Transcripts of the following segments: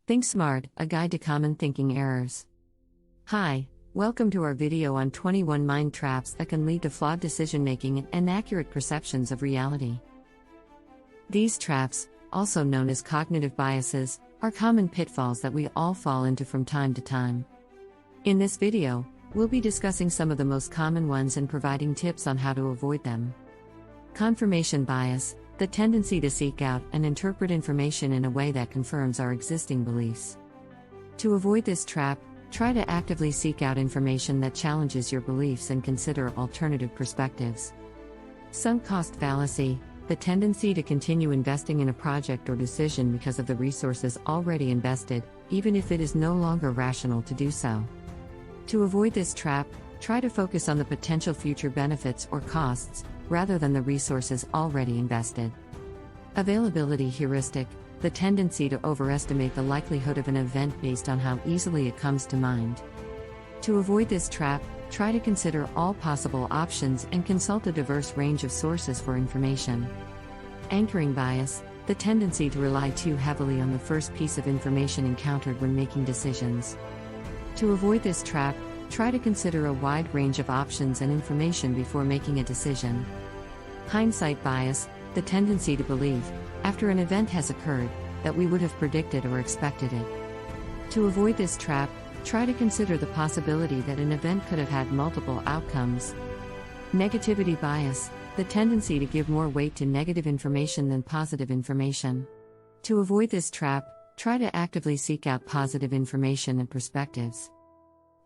Think Smart, a guide to common thinking errors. Hi, welcome to our video on 21 mind traps that can lead to flawed decision-making and inaccurate perceptions of reality. These traps, also known as cognitive biases, are common pitfalls that we all fall into from time to time. In this video, we'll be discussing some of the most common ones and providing tips on how to avoid them. Confirmation bias, the tendency to seek out and interpret information in a way that confirms our existing beliefs. To avoid this trap, try to actively seek out information that challenges your beliefs and consider alternative perspectives. Sunk cost fallacy, the tendency to continue investing in a project or decision because of the resources already invested, even if it is no longer rational to do so. To avoid this trap, try to focus on the potential future benefits or costs, rather than the resources already invested. Availability heuristic, the tendency to overestimate the likelihood of an event based on how easily it comes to mind. To avoid this trap, try to consider all possible options and consult a diverse range of sources for information. Anchoring bias, the tendency to rely too heavily on the first piece of information encountered when making decisions. To avoid this trap, try to consider a wide range of options and information before making a decision. Hindsight bias, the tendency to believe, after an event has occurred, that we would have predicted or expected it. To avoid this trap, try to consider the possibility that an event could have had multiple outcomes. Negativity bias, the tendency to give more weight to negative information than positive information. To avoid this trap, try to actively seek out positive information and perspectives.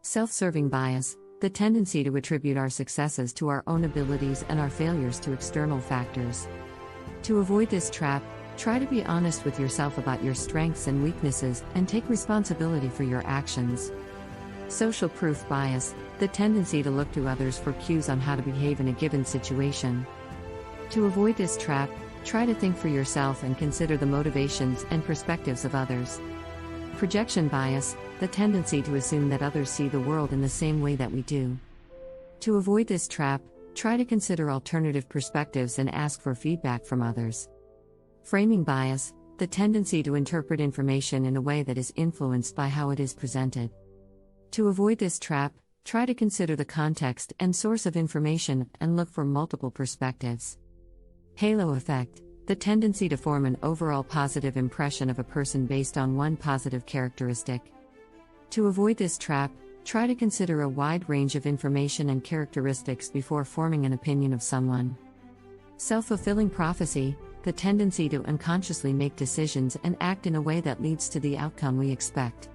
Self-serving bias, the tendency to attribute our successes to our own abilities and our failures to external factors. To avoid this trap, try to be honest with yourself about your strengths and weaknesses and take responsibility for your actions. Social proof bias, the tendency to look to others for cues on how to behave in a given situation. To avoid this trap, try to think for yourself and consider the motivations and perspectives of others. Projection bias, the tendency to assume that others see the world in the same way that we do. To avoid this trap, try to consider alternative perspectives and ask for feedback from others. Framing bias, the tendency to interpret information in a way that is influenced by how it is presented. To avoid this trap, try to consider the context and source of information and look for multiple perspectives. Halo effect, the tendency to form an overall positive impression of a person based on one positive characteristic. To avoid this trap, try to consider a wide range of information and characteristics before forming an opinion of someone. Self-fulfilling prophecy, the tendency to unconsciously make decisions and act in a way that leads to the outcome we expect.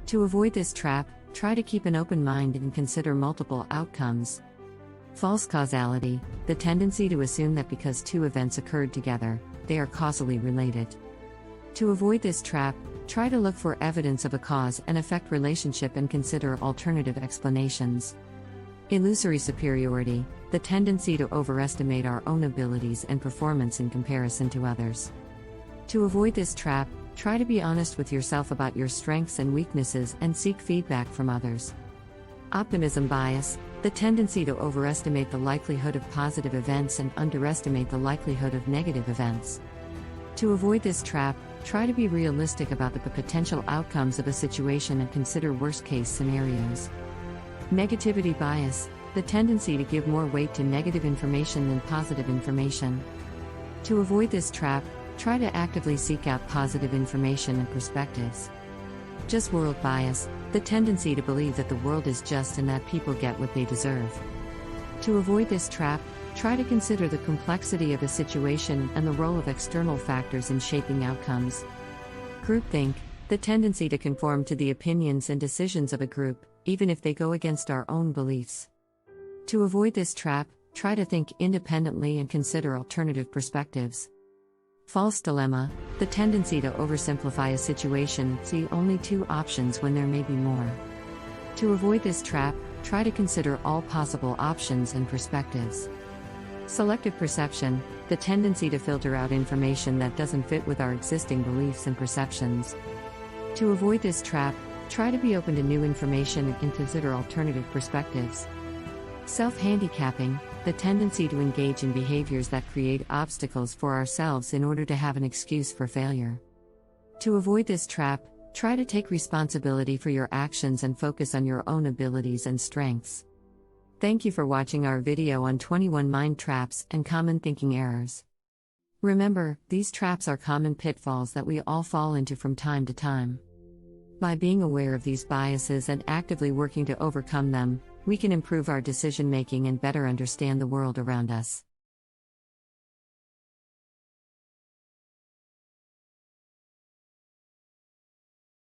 To avoid this trap, try to keep an open mind and consider multiple outcomes. False causality, the tendency to assume that because two events occurred together, they are causally related. To avoid this trap, try to look for evidence of a cause and effect relationship and consider alternative explanations. Illusory superiority, the tendency to overestimate our own abilities and performance in comparison to others. To avoid this trap, try to be honest with yourself about your strengths and weaknesses and seek feedback from others. Optimism bias, the tendency to overestimate the likelihood of positive events and underestimate the likelihood of negative events. To avoid this trap, try to be realistic about the potential outcomes of a situation and consider worst-case scenarios. Negativity bias, the tendency to give more weight to negative information than positive information. To avoid this trap, try to actively seek out positive information and perspectives. Just world bias, the tendency to believe that the world is just and that people get what they deserve. To avoid this trap, try to consider the complexity of a situation and the role of external factors in shaping outcomes. Groupthink, the tendency to conform to the opinions and decisions of a group, even if they go against our own beliefs. To avoid this trap, try to think independently and consider alternative perspectives. False dilemma, the tendency to oversimplify a situation, see only two options when there may be more. To avoid this trap, try to consider all possible options and perspectives. Selective perception, the tendency to filter out information that doesn't fit with our existing beliefs and perceptions. To avoid this trap, try to be open to new information and consider alternative perspectives. Self-handicapping, the tendency to engage in behaviors that create obstacles for ourselves in order to have an excuse for failure. To avoid this trap, Try to take responsibility for your actions and focus on your own abilities and strengths. Thank you for watching our video on 21 mind traps and common thinking errors. Remember, these traps are common pitfalls that we all fall into from time to time. By being aware of these biases and actively working to overcome them, we can improve our decision making and better understand the world around us.